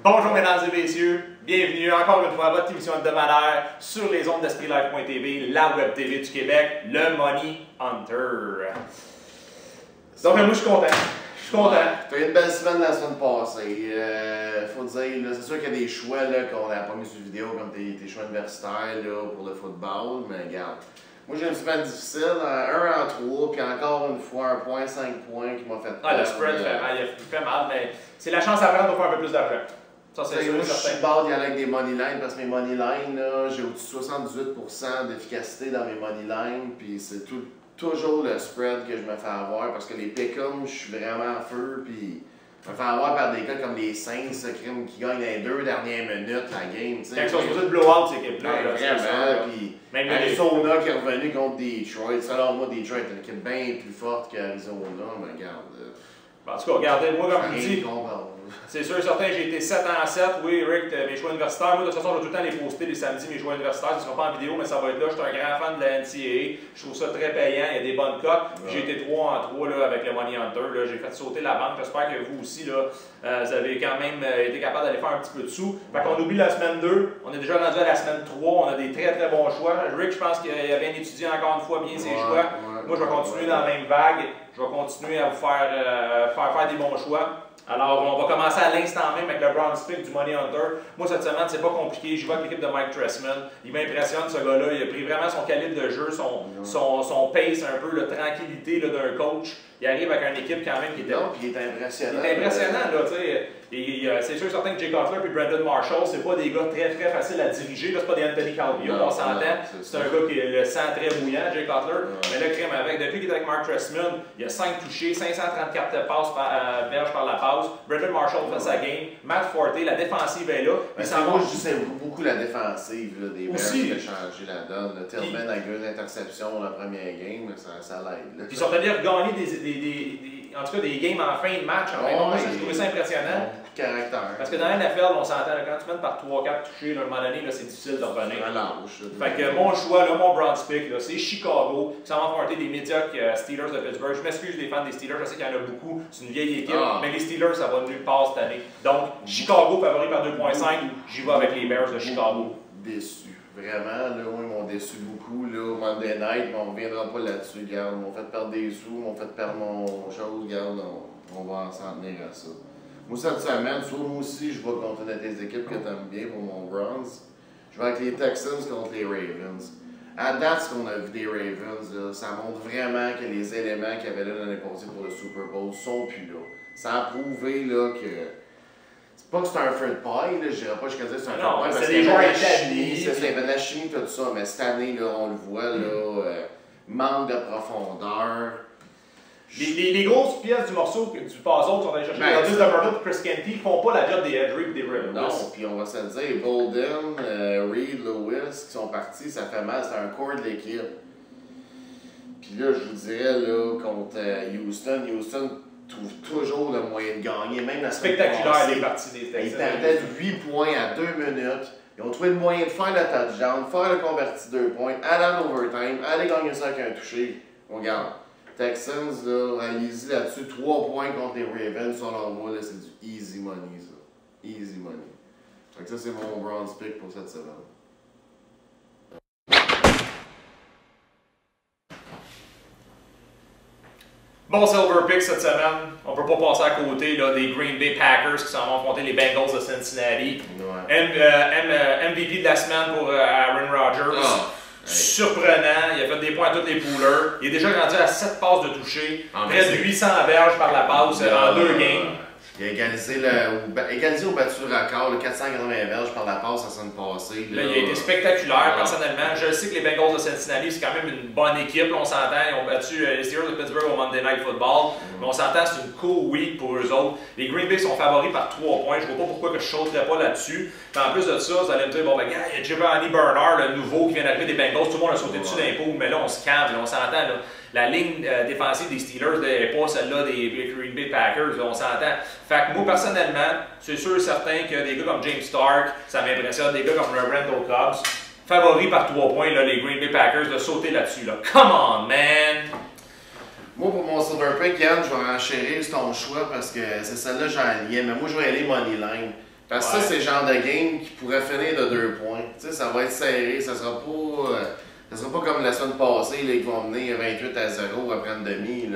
Bonjour mesdames et messieurs, bienvenue encore une fois à votre émission hebdomadaire sur les ondes d'EspritLife.tv, la web TV du Québec, le Money Hunter. Donc moi je suis content, T'as eu une belle semaine la semaine passée, faut dire, c'est sûr qu'il y a des choix qu'on n'a pas mis sur vidéo comme tes choix universitaires là, pour le football, mais regarde. Moi j'ai une semaine difficile, 1 en 3, puis encore une fois 1,5 points qui m'a fait peur. Ah, le spread fait mal, mais c'est la chance à prendre pour faire un peu plus d'argent. Ça, c'est sûr. Moi, je suis bord d'y aller avec des money lines parce que mes money lines, j'ai au-dessus de 78% d'efficacité dans mes money lines, puis c'est toujours le spread que je me fais avoir parce que les pick-em, je suis vraiment en feu, puis je me fais avoir par des gars comme les Saints qui gagnent les 2 dernières minutes la game. Quand ils sont supposés de blowout, ces équipes-là. Vraiment, puis Arizona qui est revenu contre Detroit. Selon moi, Detroit est une équipe bien plus forte qu'Arizona, mais regarde. En tout cas, regardez, moi, comme je dis, c'est sûr et certain, j'ai été 7 ans à 7. Oui, Rick, mes choix universitaires. Moi, de toute façon, je vais tout le temps les poster les samedis, mes choix universitaires. Ce ne sera pas en vidéo, mais ça va être là. Je suis un grand fan de la NCAA. Je trouve ça très payant. Il y a des bonnes cotes. J'ai été 3 en 3 là, avec le Money Hunter. J'ai fait sauter la banque. J'espère que vous aussi, là, vous avez quand même été capable d'aller faire un petit peu de sous. Fait qu'on oublie la semaine 2. On est déjà rendu à la semaine 3. On a des très bons choix. Rick, je pense qu'il a bien étudié encore une fois bien ses choix. Moi, je vais continuer dans la même vague. Je vais continuer à vous faire des bons choix. Alors, on va commencer à l'instant même avec le bronze pick du Money Hunter. Moi, cette semaine, c'est pas compliqué. Je vais avec l'équipe de Mike Trestman. Il m'impressionne, ce gars-là. Il a pris vraiment son calibre de jeu, son pace, un peu, la tranquillité d'un coach. Il arrive avec une équipe quand même qui était... Non, puis il est impressionnant. Il est impressionnant, là, tu sais. C'est sûr certain que Jay Cutler et Brandon Marshall, c'est pas des gars très faciles à diriger. Là, c'est pas des Anthony Calvillo, on s'entend. C'est un gars qui a le sang très bouillant, Jay Cutler. Mais là, crème avec. Depuis qu'il est avec Mark Trestman, il a 5 touchés, 534 passes verges par la passe. Brandon Marshall fait sa game. Matt Forte, la défensive est là. Moi, je sais beaucoup la défensive là, des Bears qui a changé la donne. Tillman avec 2 interceptions la première game, ça l'aide. Puis ils sont allés regagner en tout cas des games en fin de match. J'ai trouvé ça impressionnant. Caractère. Parce que dans la NFL, on s'entend, quand tu mènes par 3-4 touchés, à un moment donné, c'est difficile de revenir. Fait que mon choix, là, mon bronze pick, c'est Chicago, qui s'en va affronter des médiocres Steelers de Pittsburgh. Je m'excuse les fans des Steelers, je sais qu'il y en a beaucoup, c'est une vieille équipe, mais les Steelers, ça va nulle part cette année. Donc, Chicago favori par 2.5, j'y vais avec les Bears de Chicago. Déçu. Vraiment, là, ils m'ont déçu beaucoup. Là, Monday Night, mais on ne reviendra pas là-dessus. Regarde, ils m'ont fait perdre des sous, ils m'ont fait perdre mon chose. Regarde, on va s'en tenir à ça. Moi, cette semaine, soit moi aussi, je vais contre une des équipes que tu aimes bien pour mon bronze. Je vais avec les Texans contre les Ravens. À date, ce qu'on a vu des Ravens, là, ça montre vraiment que les éléments qu'il y avait là l'année passée pour le Super Bowl sont plus là. Ça a prouvé là, que. C'est pas que c'est un feu de paille, je dirais pas jusqu'à dire que c'est un feu de paille, parce qu'il y avait de la chimie, il y avait de la chimie, tout ça, mais cette année, là, on le voit, là, manque de profondeur. Les grosses pièces du morceau du puzzle sont allées chercher les Rodgers de Burton et Chris Kenty font pas la job des Edric et des Ravens. Non, puis on va se le dire, Bolden, Reed, Lewis qui sont partis, ça fait mal, c'est un corps de l'équipe. Puis là, je vous dirais, là, contre Houston trouve toujours le moyen de gagner, même la spectaculaire les parties des Texans. Ils perdaient de 8 points à 2 minutes. Ils ont trouvé le moyen de faire le touchdown, faire le converti 2 points, aller en overtime, aller gagner ça avec un touché. Regarde. Texans, là, allez-y là-dessus, 3 points contre les Ravens, selon moi, c'est du easy money, ça. Easy money. Fait que ça, c'est mon bronze pick pour cette semaine. Bon silver pick cette semaine. On peut pas passer à côté là, des Green Bay Packers qui s'en vont affronter les Bengals de Cincinnati. MVP de la semaine pour Aaron Rodgers. Surprenant, il a fait des points à tous les poolers. Il est déjà rendu à 7 passes de toucher, près de 800 verges par la passe en 2 games. Il a égalisé ou battu le record, 480 verges par la passe la semaine passée. Là, il a été spectaculaire, personnellement. Je sais que les Bengals de Cincinnati, c'est quand même une bonne équipe. Là, on s'entend, ils ont battu les Steelers de Pittsburgh au Monday Night Football. Mais on s'entend, c'est une cool week pour eux autres. Les Green Bay sont favoris par 3 points. Je vois pas pourquoi que je sauterais pas là-dessus. En plus de ça, vous allez me dire, bon, ben, gars, il y a Giovanni Bernard, le nouveau qui vient d'arriver des Bengals. Tout le monde a sauté dessus d'impôts, mais là, on se calme, on s'entend. Là. La ligne défensive des Steelers n'est pas celle-là des Green Bay Packers, là, on s'entend. Fait que moi, personnellement, c'est sûr et certain que des gars comme James Stark, ça m'impressionne, des gars comme Randall Cobbs, favoris par 3 points, là, les Green Bay Packers, de sauter là-dessus. Là. Come on, man! Moi, pour mon Silver Pick, Yann, je vais enchérir sur ton choix parce que c'est celle-là que j'en liais. Mais moi, je vais aller Moneyline. Parce que ça, c'est le genre de game qui pourrait finir de 2 points. Tu sais, ça va être serré, ça sera pas comme la semaine passée, là, ils vont mener 28-0 après une demi.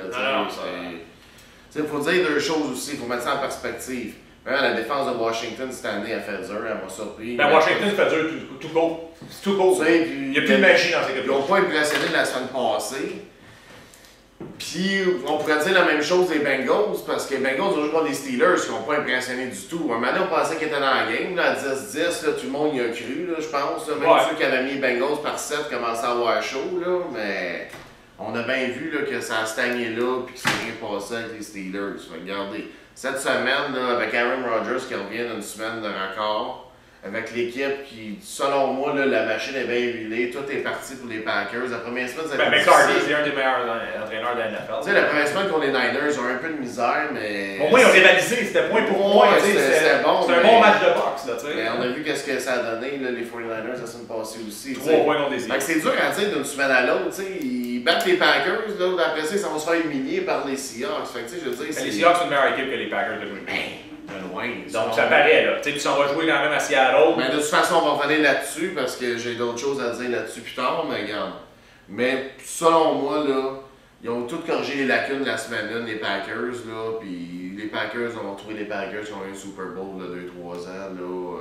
Il faut dire 2 choses aussi, il faut mettre ça en perspective. Vraiment, la défense de Washington cette année a fait dur, elle m'a surpris. Ben, Washington fait dur tout court. C'est tout court. Il n'y a plus de magie dans ces équipes. Ils n'ont pas impressionné la semaine passée. Puis, on pourrait dire la même chose des Bengals, parce que les Bengals ont joué contre les Steelers qui n'ont pas impressionné du tout. Un moment donné, on pensait qu'ils étaient dans la game, là, à 10-10, tout le monde y a cru, là, je pense. Là, même ceux qui avaient mis les Bengals par 7 commençaient à avoir chaud, là, mais on a bien vu là, que ça a stagné là, puis que c'est rien passé avec les Steelers. Regardez, cette semaine, là, avec Aaron Rodgers qui revient d'une semaine de record, avec l'équipe qui, selon moi, là, la machine est bien huilée, tout est parti pour les Packers. La première semaine, ça a été McCarthy, c'est un des meilleurs entraîneurs de la NFL. Tu sais, la première semaine contre les Niners, ont un peu de misère, mais... Au moins, ils ont rivalisé, c'était point pour point. C'était bon. C'était un bon match de boxe, là, tu sais. Mais on a vu qu'est-ce que ça a donné, là, les 49ers, la semaine passée aussi. 3 points contre des Eagles. C'est dur à dire d'une semaine à l'autre, tu sais. Ils battent les Packers, là, après ça, ils vont se faire humilier par les Seahawks. Fait que, tu sais, je veux dire, les Seahawks sont une meilleure équipe que les Packers de Green Bay. Loin, donc ça paraît, là. Tu sais, tu s'en vas jouer quand même à Seattle. Mais de toute façon, on va revenir là-dessus parce que j'ai d'autres choses à dire là-dessus plus tard, mais regarde. Mais selon moi, là, ils ont tout corrigé les lacunes de la semaine 1, les Packers, là, puis les Packers, on va trouver les Packers qui ont eu un Super Bowl de 2-3 ans, là,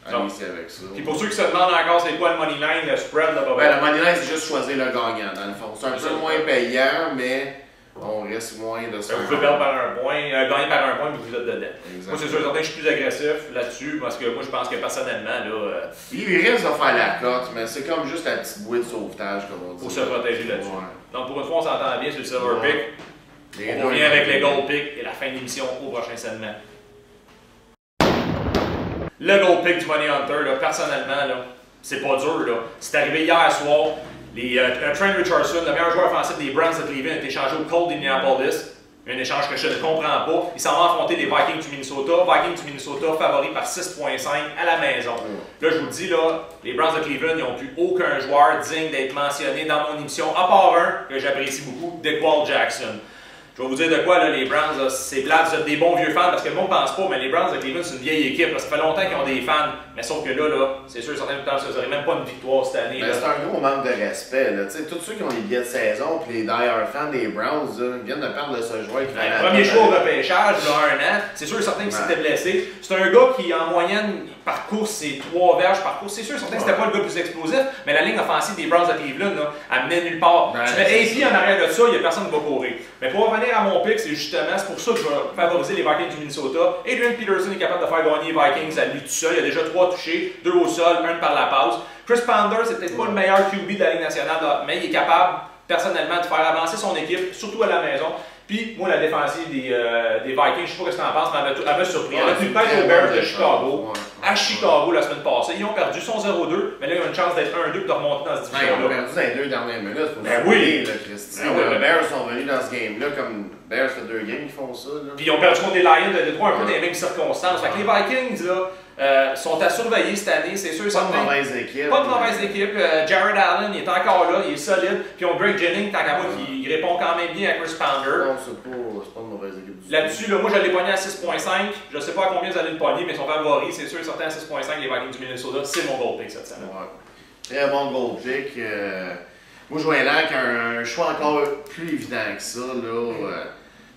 allez-y avec ça. Puis pour ceux qui se demandent encore c'est quoi le Moneyline, le spread, là, ben, le Moneyline, c'est juste choisir le gagnant, dans le fond. C'est un peu moins payant, mais... on risque moins de ça. Vous pouvez perdre par un point, gagner par un point, mais vous êtes dedans. Exactement. Moi, c'est sûr certain que je suis plus agressif là-dessus, parce que moi, je pense que personnellement, là... il risque de faire la cote, mais c'est comme juste la petite bouée de sauvetage, comme on dit. Pour se protéger là-dessus. Ouais. Donc, pour une fois, on s'entend bien sur le Silver Pick. On revient avec les Gold Pick et la fin de l'émission au prochain segment. Le Gold Pick du Money Hunter, là, personnellement, là, c'est pas dur, là. C'est arrivé hier soir. Trent Richardson, le meilleur joueur offensif des Browns de Cleveland, est échangé au Colts d'Indianapolis. Un échange que je ne comprends pas. Il s'en va affronter les Vikings du Minnesota. Vikings du Minnesota favoris par 6,5 à la maison. Là, je vous le dis, là, les Browns de Cleveland n'ont plus aucun joueur digne d'être mentionné dans mon émission, à part un que j'apprécie beaucoup, DeQual Jackson. Je vais vous dire de quoi, là, les Browns, c'est plate, vous êtes des bons vieux fans, parce que le monde ne pense pas, mais les Browns de Cleveland, c'est une vieille équipe. Là, ça fait longtemps qu'ils ont des fans, mais sauf que là c'est sûr, certains temps, ça ne serait même pas une victoire cette année. C'est un gros manque de respect. Là. Tous ceux qui ont les billets de saison et les die-hard fans des Browns là, viennent de perdre de ce joueur qui fait la premier choix au repêchage, il y a 1 an, c'est sûr certain qu'il s'était blessé. C'est un gars qui, en moyenne, parcourt ses 3 verges par course. C'est sûr certain que c'était pas le gars le plus explosif, mais la ligne offensive des Browns de Cleveland, là, elle menait nulle part. Tu mets AP en arrière de ça, il n'y a personne qui va courir. Mais pour revenir à mon pick, c'est pour ça que je vais favoriser les Vikings du Minnesota. Adrian Peterson est capable de faire gagner les Vikings à lui tout seul. Il a déjà 3 touchés, 2 au sol, 1 par la passe. Chris Ponder, c'est peut-être pas le meilleur QB de la Ligue nationale, là, mais il est capable, personnellement, de faire avancer son équipe, surtout à la maison. Puis, moi, la défensive des Vikings, je sais pas ce que tu en penses, mais elle m'a surpris. Elle a tenu tête aux Bears de Chicago, à Chicago la semaine passée. Ils ont perdu, ils sont 0-2, mais là, ils ont une chance d'être 1-2 et de remonter dans cette division-là. Ils ont perdu dans les 2 dernières minutes. Ben oui! Les Bears sont venus dans ce game-là, comme Bears fait 2 games, ils font ça. Là. Puis ils ont perdu contre les Lions de Détroit un peu dans les mêmes circonstances. Fait que les Vikings, là, sont à surveiller cette année, c'est sûr. Pas de mauvaise équipe. Pas de mauvaise équipe. Jared Allen, il est encore là, il est solide. Puis on Greg Jennings, tant qu'à moi, qui répond quand même bien à Chris Ponder. Non, c'est pas une mauvaise équipe. Là-dessus, là, moi, je l'ai pogné à 6,5. Je ne sais pas à combien vous allez le pogner, mais ils sont favoris. C'est sûr, certains à 6,5, les Vikings du Minnesota. C'est mon gold pick cette semaine. Ouais. Très bon gold pick. Moi, je vois là avec un choix encore plus évident que ça. Là,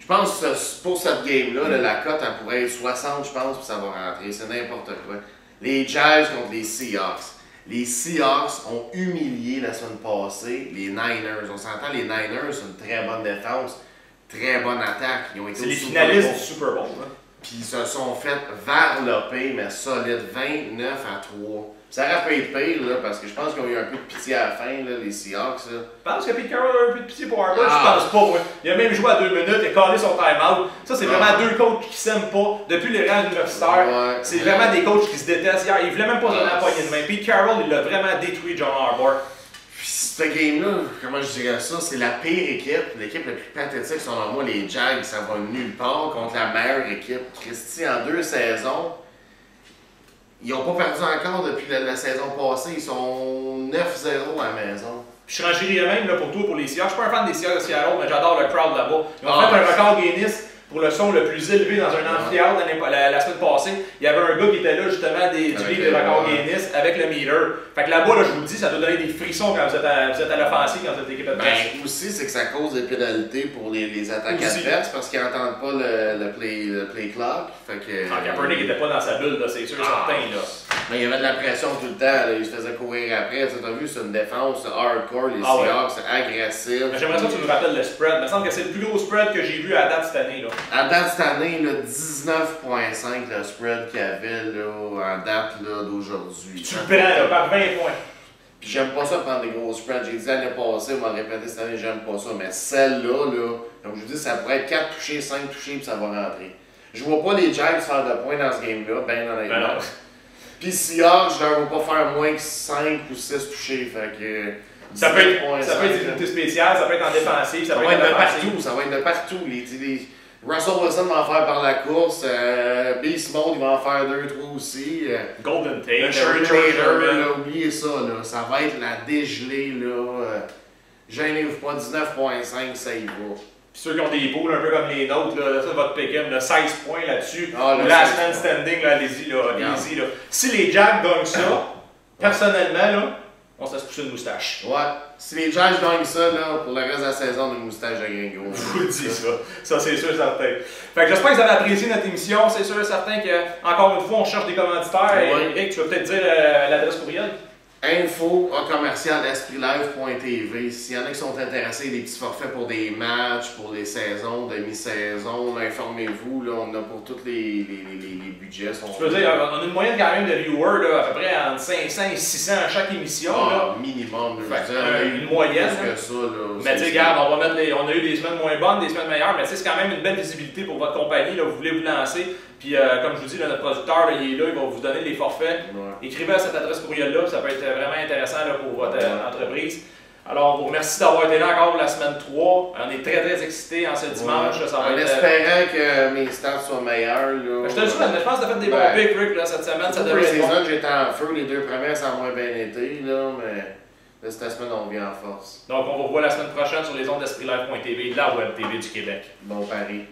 je pense que pour cette game-là, la cote, elle pourrait être 60, je pense, puis ça va rentrer. C'est n'importe quoi. Les Jazz contre les Seahawks. Les Seahawks ont humilié la semaine passée les Niners. On s'entend, les Niners, c'est une très bonne défense, très bonne attaque. C'est les finalistes du Super Bowl. Hein? Puis ils se sont fait varloper, mais solide, 29-3. Ça aurait pu être pire, là, parce que je pense qu'ils ont eu un peu de pitié à la fin, là, les Seahawks. Là. Je pense que Pete Carroll a un peu de pitié pour Harbaugh, je pense pas, moi. Il a même joué à 2 minutes, il a collé son time-out. Ça, c'est vraiment deux coachs qui s'aiment pas depuis les rangs universitaires. Ouais, c'est vraiment des coachs qui se détestent. Hier, il voulait même pas donner la poignée de main. Pete Carroll, il a vraiment détruit John Harbaugh. Puis cette game-là, comment je dirais ça, c'est la pire équipe. L'équipe la plus pathétique, selon moi, les Jags, ça va nulle part contre la meilleure équipe. Christy, en 2 saisons, ils n'ont pas perdu encore depuis la saison passée. Ils sont 9-0 à la maison. Puis je renchérirais même là, pour toi, pour les Seahawks. Je suis pas un fan des Seahawks de Seattle, mais j'adore le crowd là-bas. Ils ont fait un record Guinness pour le son le plus élevé dans un amphithéâtre la semaine passée. Il y avait un gars qui était là justement du livre des records Guinness avec le meter. Fait que là-bas, là, je vous le dis, ça doit donner des frissons quand vous êtes à l'offensive, quand vous êtes équipe de presse. Ben, aussi, c'est que ça cause des pénalités pour les attaques adverses parce qu'ils n'entendent pas le play clock. Fait que. Kaepernick n'était pas dans sa bulle, c'est sûr, certain. Là. Mais il y avait de la pression tout le temps, là. Il se faisait courir après. Tu as vu, c'est une défense hardcore, les Seahawks, c'est agressif. J'aimerais ça que tu nous rappelles le spread. Il me semble que c'est le plus gros spread que j'ai vu à date cette année. Là. À date cette année, 19,5 le spread qu'il y avait là, à date d'aujourd'hui. Tu le prends là, par 20 points. Puis j'aime pas ça prendre des gros spreads. J'ai dit l'année passée, on va le répéter cette année, j'aime pas ça. Mais celle-là, comme je vous dis, ça pourrait être 4 touchés, 5 touchés, puis ça va rentrer. Je vois pas les Jags faire de points dans ce game-là, ben honnêtement. Puis Seahawks, je leur vois pas faire moins que 5 ou 6 touchés. Fait que. Ça peut être des unités spéciales, ça peut être en défensive, ça peut être de partout. Ça va être de partout. Russell Wilson va en faire par la course. Beast Mode, il va en faire 2-3 aussi. Golden Tate, oubliez ça. Là. Ça va être la dégelée. Gênez-vous pas, 19,5, ça y va. Puis ceux qui ont des poules un peu comme les nôtres, là, ça, votre Pick'em, 16 points là-dessus. Last man standing, là, allez-y. Là. Si les Jags gagnent ça, personnellement, là, on se laisse pousser une moustache. Ouais. Si les Jags gagnent ça, là, pour le reste de la saison, une moustache de gringo. Je vous le dis, ça. Ça, c'est sûr, certain. Fait que j'espère que vous avez apprécié notre émission. C'est sûr, certain qu'encore une fois, on cherche des commanditaires. Ouais. Eric, tu vas peut-être dire l'adresse courriel? info@commercial.espritlive.tv. S'il y en a qui sont intéressés, des petits forfaits pour des matchs, pour les saisons, demi-saison, informez-vous, là, on a pour tous les budgets. Tu peux dire, on a une moyenne quand même de viewers, là, à peu près entre 500 et 600 à chaque émission. Là. Minimum, une moyenne. Plus que ça, là, mais tu sais, regarde, on a eu des semaines moins bonnes, des semaines meilleures, mais c'est quand même une belle visibilité pour votre compagnie, là, vous voulez vous lancer. Puis, comme je vous dis, là, notre producteur, là, il est là, il va vous donner les forfaits. Ouais. Écrivez à cette adresse courriel-là, ça peut être vraiment intéressant là, pour votre entreprise. Alors, on vous remercie d'avoir été là encore la semaine 3. On est très, très excités en ce dimanche. Ouais. Ça va en espérant que mes stats soient meilleurs. Là, je te le souhaite, je pense que tu as fait des bons picks, Rick, là, cette semaine. Ça devrait être bon. J'étais en feu, les 2 premières, ça a moins bien été, là, mais là, cette semaine, on vient en force. Donc, on vous revoit la semaine prochaine sur les ondes d'espritlive.tv, la web TV du Québec. Bon pari.